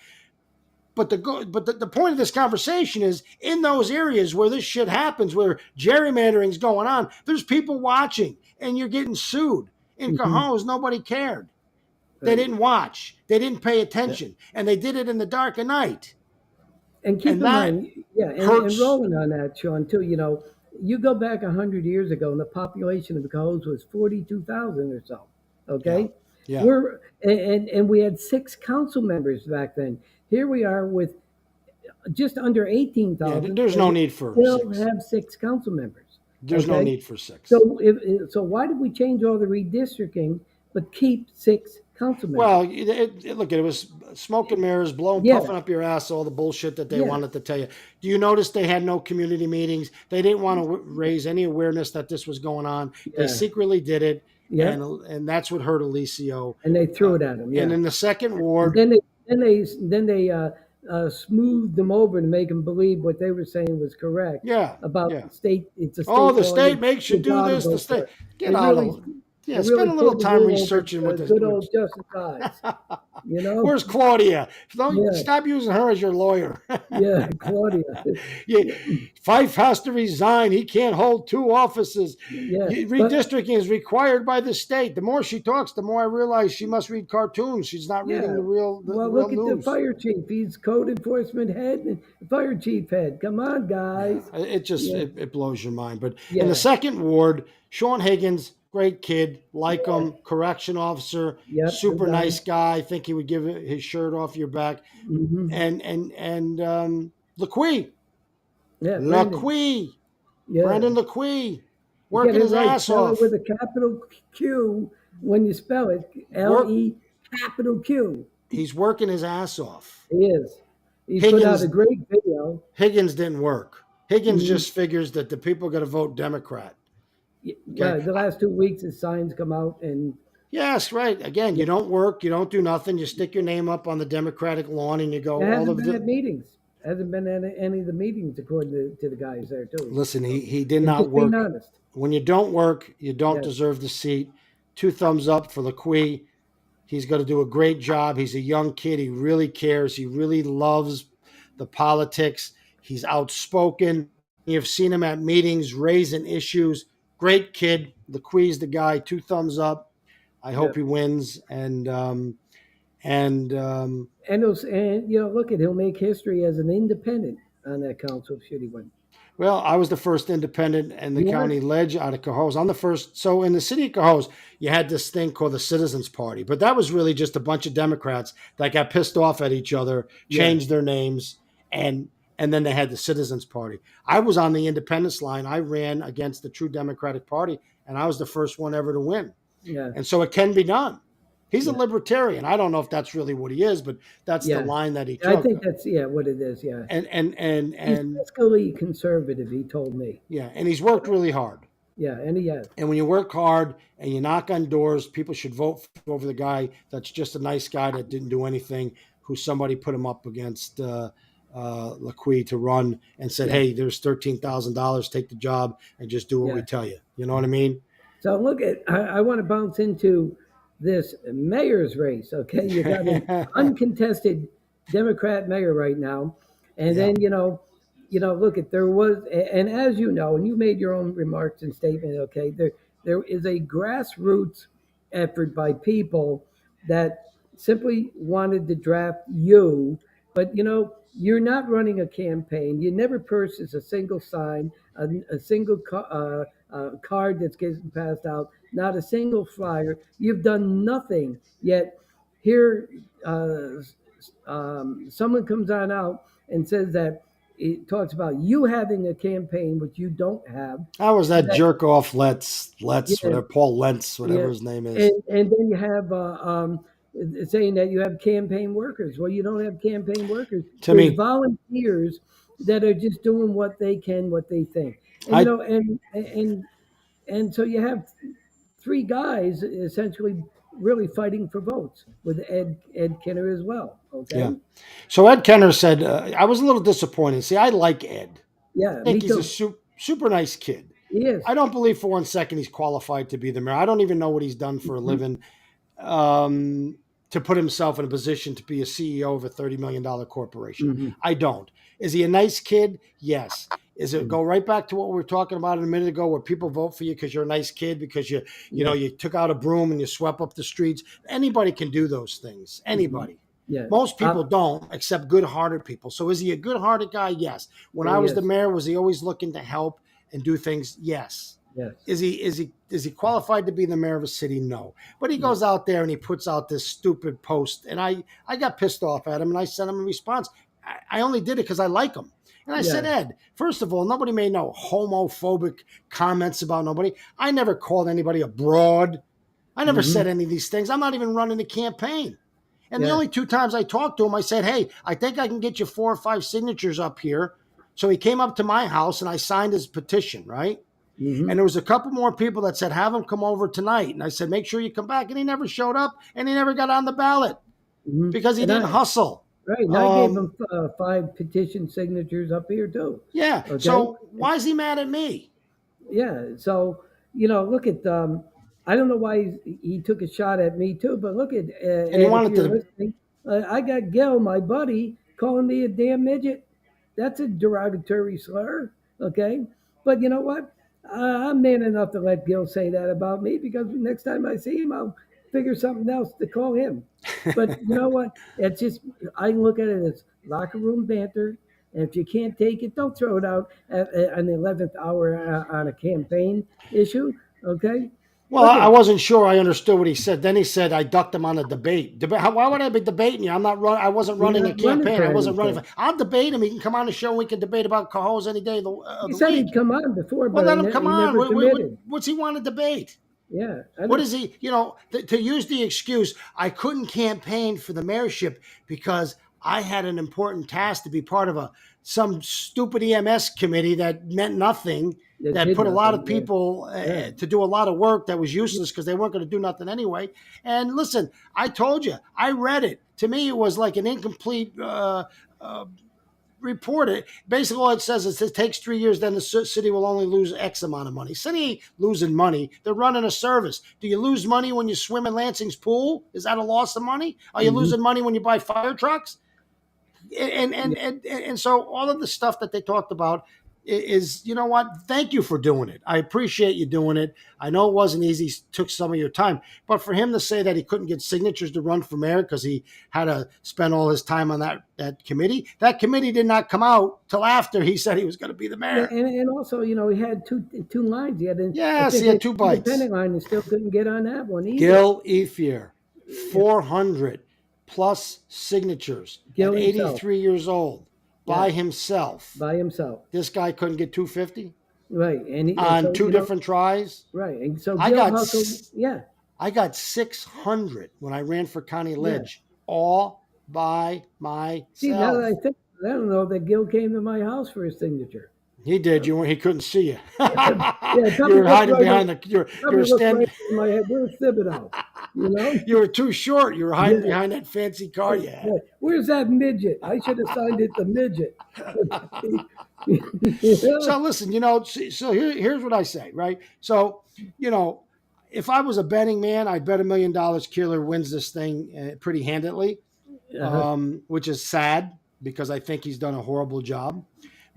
But the point of this conversation is in those areas where this shit happens, where gerrymandering's going on, there's people watching and you're getting sued. In Mm-hmm. Cohoes, nobody cared. They right. didn't watch. They didn't pay Yeah. attention, and they did it in the dark of night, And keep and in that mind, yeah, and hurts. rolling on that, Sean, too, you go back 100 years ago, and the population of the Cohoes was 42,000 or so. Yeah, Okay, yeah, and we had six council members back then. Here we are with just under eighteen yeah. thousand, There's and no we need for still six. have six council members. There's no Okay, need for six. so why did we change all the redistricting but keep six council Well, members? look, it was smoke and mirrors, blowing, Yeah, puffing up your ass, all the bullshit that they yeah, wanted to tell you. Do you notice they had no community meetings? They didn't want to raise any awareness that this was going on. They yeah, secretly did it, yeah, and that's what hurt Alicio. and they threw Uh, it at him. and Yeah. in the second And ward, then they smoothed them over to make them believe what they were saying was correct yeah, about yeah. the state. It's a Oh, state the law. You state makes you you do got to this. The vote for state it. get They out really of yeah. they Spend really a little pulled the time wool over researching what this. good old Justice eyes. You know? Where's Claudia? Don't Yeah, stop using her as your lawyer. yeah, Claudia. Yeah, Fife has to resign. He can't hold two offices. Yeah, but Redistricting is required by the state. The more she talks, the more I realize she must read cartoons. She's not reading yeah. the Well, real look at the news. fire chief. He's code enforcement head and fire chief head. Come on, Yeah, guys. it just Yeah, it blows your mind. But in the yeah, second ward, Sean Higgins, great kid, like yeah. him, correction officer, Yep, good super guy. nice guy. I think he would give his shirt off your back. Hmm. And Laqui, Yeah, Brandon. Laqui, Yeah. Brendan Laqui, Get working it his right. ass Spell it off. with a capital Q when you spell it. Work. LE capital Q. He's working his ass off. He is. He put out Higgins a great video. Higgins didn't work. Higgins Mhm. just figures that the people are going to vote Democrat. Okay. Well, the last 2 weeks, his signs come out, and Yes, right. Again, yeah, you don't work, you don't do nothing. You stick your name up on the Democratic lawn, and you it go all hasn't of been the. at meetings. Hasn't been at any of the meetings, according to the guys there too. Listen, So, he did and not just being work. honest. When you don't work, you don't Yeah, deserve the seat. Two thumbs up for Laqui. He's going to do a great job. He's a young kid. He really cares. He really loves the politics. He's outspoken. You've seen him at meetings raising issues. Great kid. Laqui's the guy. Two thumbs up. I yeah. hope he wins. And And look at he'll make history as an independent on that council should he win. well, I was the first independent in the You county are? ledge out of Cohoes. I'm the first. So in the city of Cohoes, you had this thing called the Citizens Party, but that was really just a bunch of Democrats that got pissed off at each other, Yeah, changed their names, and then they had the Citizens Party. I was on the independence line. I ran against the True Democratic Party, and I was the first one ever to win. yeah, And so it can be done. He's a yeah, libertarian. I don't know if that's really what he is, but that's the yeah. line that he I took. think that's what it is. Yeah, he's And fiscally conservative. He told me. yeah, and he's worked really hard. Yeah, and he has. And when you work hard and you knock on doors, people should vote over the guy that's just a nice guy that didn't do anything, who somebody put him up against Laqui to run and said, Yeah, hey, there's $13,000, take the job and just do what we yeah. tell you. You know what I mean? So look at. I want to bounce into this mayor's race. Okay, you got an uncontested Democrat mayor right now, and Yeah. then look at there was, and as you know, and you made your own remarks and statement. Okay, there is a grassroots effort by people that simply wanted to draft you, but you're not running a campaign. You never purchased a single sign, a single card that's getting passed out, not a single flyer. You've done nothing yet. Here, someone comes on out and says that it talks about you having a campaign which you don't have. How was that That jerk off? yeah, Whatever, Paul Lentz, yeah, whatever his name is. and then you have saying that you have campaign workers. Well, you don't have campaign workers. There's Timmy, volunteers that are just doing what they can, what they think, and I, and so you have three guys essentially really fighting for votes with Ed Kenner as well. yeah. Okay, So Ed Kenner said, I was a little disappointed. See, I like Ed. yeah, I think me he's a too. super nice kid. He is. I don't believe for 1 second he's qualified to be the mayor. I don't even know what he's done for a Mhm. living. Um, to put himself in a position to be a CEO of a $30 million corporation. Mm-hmm. I don't. Is he a nice kid? Yes. Is it Mm-hmm. go right back to what we were talking about a minute ago, where people vote for you because you're a nice kid, because Yeah. you took out a broom and you swept up the streets? Anybody can do those things. Mm-hmm. Anybody. Yeah. Most people don't, except good-hearted people. So is he a good-hearted guy? Yes. When Yeah. I was the Yes. mayor, was he always looking to help and do things? Yes. Yes. Is he qualified to be the mayor of a city? No. But he No. goes out there and he puts out this stupid post, and I got pissed off at him, and I sent him a response. I only did it because I like him. And I said, Yeah. Ed, first of all, nobody made no homophobic comments about nobody. I never called anybody a broad. I never Mm-hmm. said any of these things. I'm not even running a campaign. And the Yeah. only 2 times I talked to him, I said, hey, I think I can get you 4 or 5 signatures up here. So he came up to my house and I signed his petition, right? Mm-hmm. And there was a couple more people that said, have him come over tonight. And I said, make sure you come back. And he never showed up, and he never got on the ballot Mm-hmm. because he And didn't hustle. right, and I gave him 5 petition signatures up here too. Yeah. Okay. So why is he mad at me? Yeah. So look at I don't know why he took a shot at me too, but look at And he Ed, if wanted you're to. listening, I got Gil, my buddy, calling me a damn midget. That's a derogatory slur. Okay, but you know what? I'm man enough to let Gil say that about me, because next time I see him, I'll figure something else to call him. But you know what? It's just, I look at it as locker room banter. And if you can't take it, don't throw it out at an 11th hour on a campaign issue. Okay. Well, Look I at, wasn't sure I understood what he said. Then he said I ducked him on a debate. Why would I be debating you? I'm not run. I wasn't you're running a not running campaign. for I wasn't running. anything. I'll debate him. He can come on the show and we can debate about Cohoes any day of He the said week. he'd come on before, Well, but let him come he on. never committed. What's he want to debate? Yeah. What is he, to use the excuse, I couldn't campaign for the mayorship because I had an important task to be part of some stupid EMS committee that meant nothing, That that did put a lot of nothing. Yeah. people Yeah. to do a lot of work that was useless because they weren't going to do nothing anyway. And listen, I told you, I read it. To me, it was like an incomplete report. It basically, all it says is it takes 3 years, then the city will only lose X amount of money. City ain't losing money. They're running a service. Do you lose money when you swim in Lansing's pool? Is that a loss of money? Are you Mm-hmm. losing money when you buy fire trucks? and and, Yeah. and and so all of the stuff that they talked about is, you know what, thank you for doing it. I appreciate you doing it. I know it wasn't easy, took some of your time, but for him to say that he couldn't get signatures to run for mayor because he had to spend all his time on that committee did not come out till after he said he was going to be the Yeah, mayor. and also, he had two lines. He had, I Yes, he think, had an 2 bites. independent line, and still couldn't get on that one either. Gil Ethier, 400 plus signatures Gil at himself. 83 years old by himself. By himself. This guy couldn't get 250 Right, and on so, 2 different tries. right, and so I Gil got hustled. Yeah, I got 600 when I ran for county yeah. ledge, all by See, now that myself. I think, I don't know that Gil came to my house for his signature. He did. He couldn't see you. Yeah, it You probably were looked hiding right. behind the. You Probably were looked right standing. in my head. Where's Thibodeau? You know? You were too short. You were hiding Yeah. behind that fancy car you had. Yeah. Where's that midget? I should have signed it to midget. So listen, so here's what I say, right? So, if I was a betting man, I'd bet $1 million Keeler wins this thing pretty handily, which is sad because I think he's done a horrible job.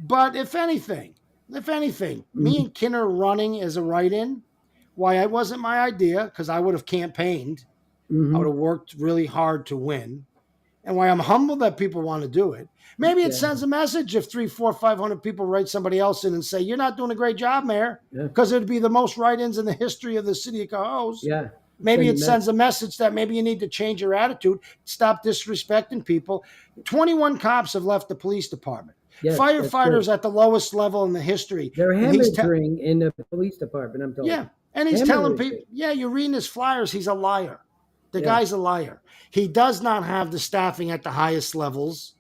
But if anything, me and Kinner running as a write-in, why it wasn't my idea, because I would have campaigned. I would have worked really hard to win. And why I'm humbled that people want to do it. Maybe it sends a message if 300, 400, 500 people write somebody else in and say, you're not doing a great job, Mayor, because it'd be the most write-ins in the history of the city of Cohoes. Yeah. Maybe it sends a message that maybe you need to change your attitude, stop disrespecting people. 21 cops have left the police department. Yes, firefighters at the lowest level in the history. They're hemorrhaging in the police department, I'm told. Yeah, and he's telling people, you're reading his flyers, he's a liar. The guy's a liar. He does not have the staffing at the highest levels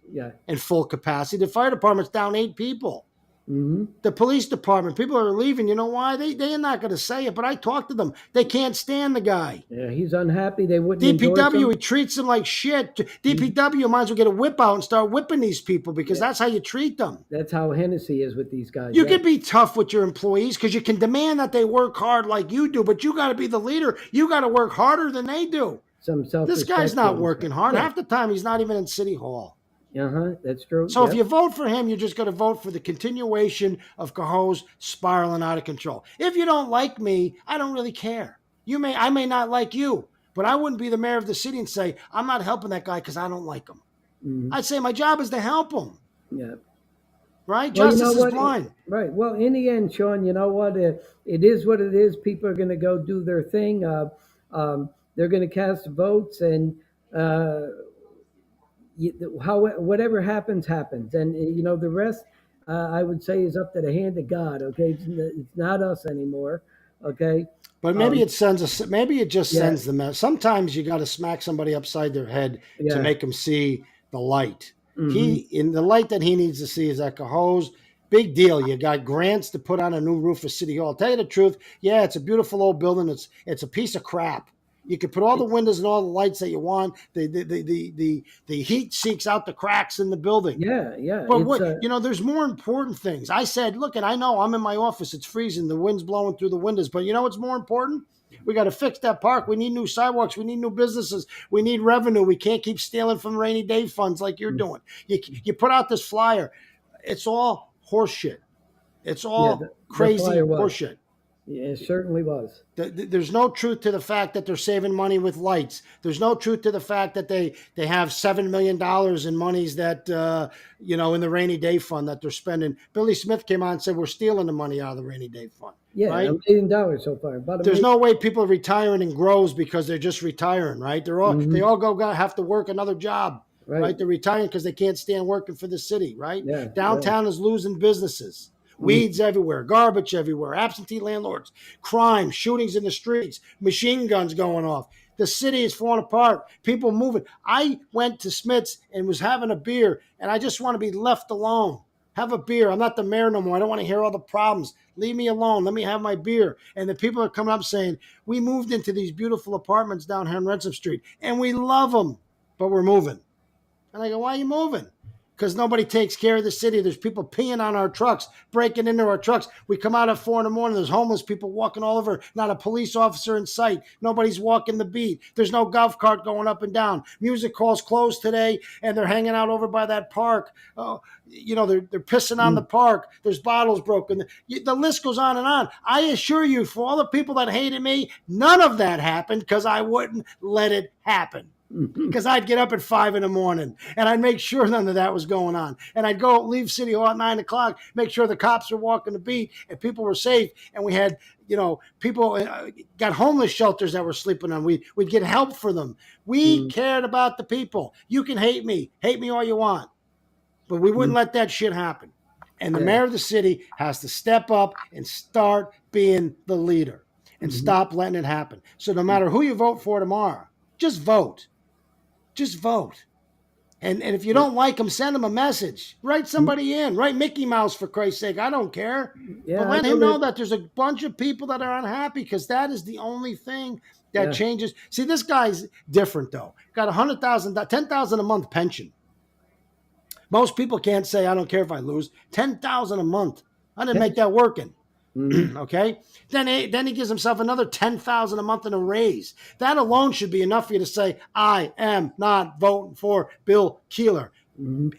in full capacity. The fire department's down 8 people. The police department, people are leaving. You know why? They're not going to say it, but I talked to them. They can't stand the guy. Yeah, he's unhappy. They wouldn't DPW, he treats them like shit. DPW might as well get a whip out and start whipping these people because that's how you treat them. That's how Hennessy is with these guys. You can be tough with your employees because you can demand that they work hard like you do, but you got to be the leader. You got to work harder than they do. some This guy's self-respect to not himself. working hard. Yeah. Half the time, he's not even in City Hall. That's true. So if Yep. you vote for him, you're just going to vote for the continuation of Cohoes spiraling out of control. If you don't like me, I don't really care. I may not like you, but I wouldn't be the mayor of the city and say I'm not helping that guy because I don't like him. Hmm. I'd say my job is to help him. Yeah. Right? Well, you know Justice is what? blind. Right. Well, in the end, Shawn, you know what? It is what it is. People are going to go do their thing. They're going to cast votes, and uh, whatever happens, happens. And the rest, I would say, is up to the hand of God. Okay, it's not us anymore. Okay. But maybe Um, it sends a maybe it just yeah. sends the message. Sometimes you got to smack somebody upside their head to Yeah. make them see the light. Hmm. In the light that he needs to see is that Cohoes, big deal. You got grants to put on a new roof for City Hall. I'll tell you the truth, yeah, it's a beautiful old building. It's a piece of crap. You can put all the windows and all the lights that you want. The heat seeks out the cracks in the building. Yeah. Yeah. But what there's more important things. I said, look, and I know I'm in my office. It's freezing. The wind's blowing through the windows. But you know what's more important? We got to fix that park. We need new sidewalks. We need new businesses. We need revenue. We can't keep stealing from rainy day funds like you're doing. You put out this flyer. It's all horseshit. It's Yeah. all The crazy flyer was. horseshit. Yeah, it certainly was. There's no truth to the fact that they're saving money with lights. There's no truth to the fact that they have $7 million in monies that in the rainy day fund that they're spending. Billy Smith came on and said we're stealing the money out of the rainy day fund. Yeah, Right? $1 million so far. About a There's million. no way people are retiring in groves because they're just retiring. Right? They Hmm. all have to work another job. Right. Right? They're retiring because they can't stand working for the city. Right? Yeah. Yeah. Downtown is losing businesses. Mhm. Weeds everywhere, garbage everywhere, absentee landlords, crime, shootings in the streets, machine guns going off. The city is falling apart. People moving. I went to Smith's and was having a beer, and I just want to be left alone. Have a beer. I'm not the mayor no more. I don't want to hear all the problems. Leave me alone. Let me have my beer. And the people are coming up saying, we moved into these beautiful apartments down here on Ransom Street, and we love them, but we're moving. And I go, why are you moving? Because nobody takes care of the city. There's people peeing on our trucks, breaking into our trucks. We come out at 4 in the morning. There's homeless people walking all over. Not a police officer in sight. Nobody's walking the beat. There's no golf cart going up and down. Music hall's closed today, and they're hanging out over by that park. They're pissing on the park. There's bottles broken. The list goes on and on. I assure you, for all the people that hated me, none of that happened because I wouldn't let it happen. Because I'd get up at 5 in the morning and I'd make sure none of that was going on. And I'd leave City Hall at 9 o'clock, make sure the cops were walking the beat and people were safe. And we had, people got homeless shelters that were sleeping on. We'd get help for them. We cared about the people. You can hate me all you want, but we wouldn't let that shit happen. And the mayor of the city has to step up and start being the leader and stop letting it happen. So no matter who you vote for tomorrow, just vote. Just vote. And if you don't like them, send them a message. Write somebody in. Write Mickey Mouse, for Christ's sake. I don't care. Yeah, But I let know him know that. that there's a bunch of people that are unhappy because that is the only thing that Yeah. changes. See, this guy's different, though. Got $100,000, $10,000 a month pension. Most people can't say, I don't care if I lose. $10,000 a month. I didn't make that working. Okay. Then he gives himself another $10,000 a month in a raise. That alone should be enough for you to say, I am not voting for Bill Keeler,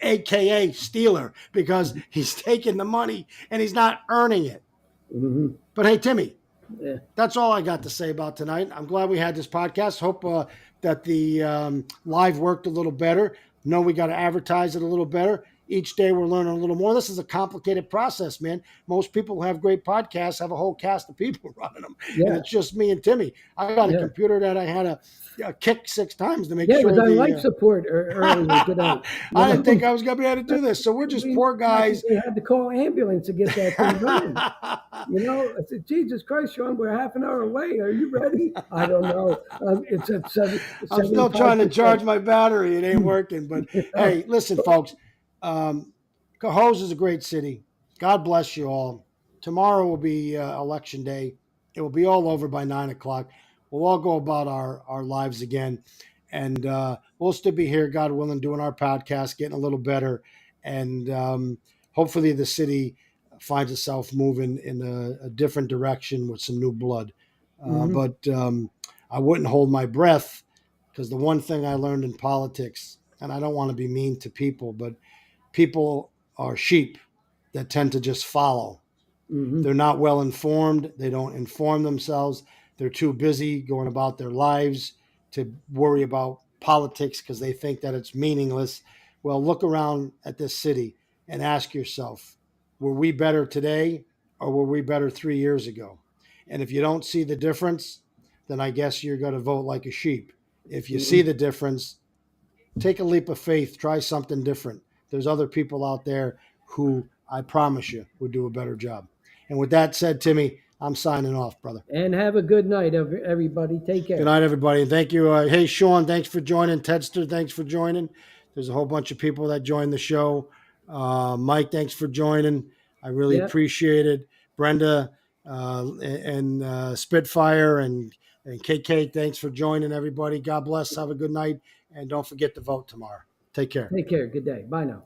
aka Steeler, because he's taking the money and he's not earning it. But hey, Timmy, Yeah. that's all I got to say about tonight. I'm glad we had this podcast. Hope that the live worked a little better. Know we got to advertise it a little better. Each day we're learning a little more. This is a complicated process, man. Most people who have great podcasts have a whole cast of people running them. Yeah. And it's just me and Timmy. I got a Yeah. computer that I had to kick 6 times to make Yeah, it sure was on life support earlier today. I didn't think I was going to be able to do this. So we're just poor guys. We had to call ambulance to get that thing running. I said, Jesus Christ, Shawn, we're half an hour away. Are you ready? I don't know. It's at 7. I'm still trying to charge my battery. It ain't working. But hey, listen, folks. Cohoes is a great city. God bless you all. Tomorrow will be election day. It will be all over by 9 o'clock. We'll all go about our lives again. And we'll still be here, God willing, doing our podcast, getting a little better. And hopefully the city finds itself moving in a different direction with some new blood. But I wouldn't hold my breath Because the one thing I learned in politics, and I don't want to be mean to people, but people are sheep that tend to just follow. Hmm. They're not well informed. They don't inform themselves. They're too busy going about their lives to worry about politics because they think that it's meaningless. Well, look around at this city and ask yourself, were we better today or were we better 3 years ago? And if you don't see the difference, then I guess you're going to vote like a sheep. If you see Hmm. the difference, take a leap of faith, try something different. There's other people out there who I promise you would do a better job. And with that said, Timmy, I'm signing off, brother. And have a good night, everybody. Take Good care. night, everybody. And thank you. Hey, Shawn, thanks for joining. Tedster, thanks for joining. There's a whole bunch of people that joined the show. Mike, thanks for joining. I really Yep. appreciate it. Brenda and Spitfire and KK, thanks for joining, everybody. God bless. Have a good night. And don't forget to vote tomorrow. Take care. Take care. Good day. Bye now.